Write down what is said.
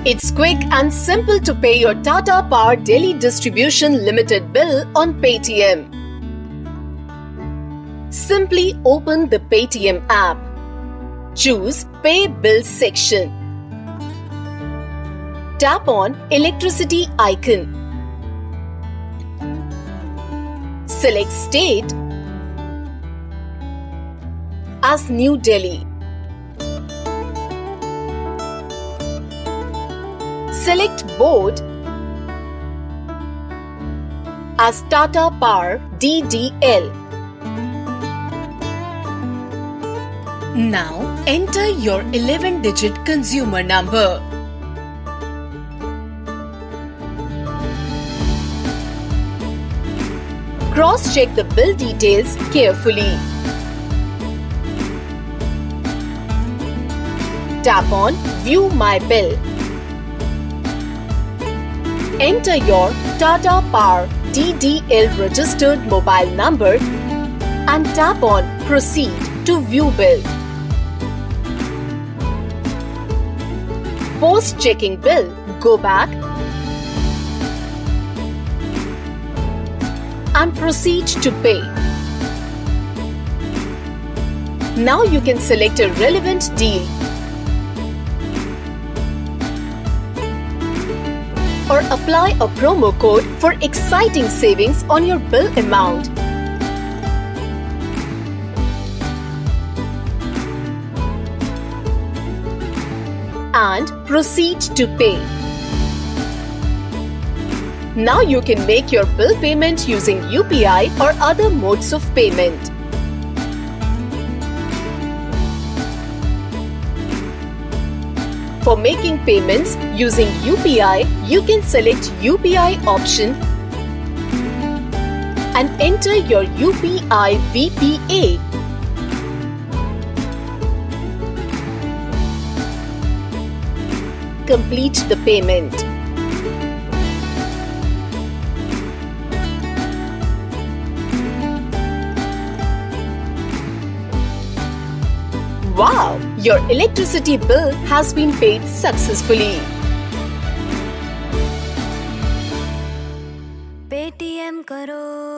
It's quick and simple to pay your Tata Power Daily Distribution Limited bill on Paytm. Simply open the Paytm app. Choose Pay Bill section. Tap on Electricity icon. Select State as New Delhi. Select Board as Tata Power DDL. Now enter your 11-digit consumer number. Cross-check the bill details carefully. Tap on View My Bill. Enter your Tata Power DDL registered mobile number and tap on Proceed to view bill. Post checking bill, go back and proceed to pay. Now you can select a relevant deal or apply a promo code for exciting savings on your bill amount. And proceed to pay. Now you can make your bill payment using UPI or other modes of payment. For making payments using UPI, you can select UPI option and enter your UPI VPA. Complete the payment. Wow! Your electricity bill has been paid successfully. Paytm karo.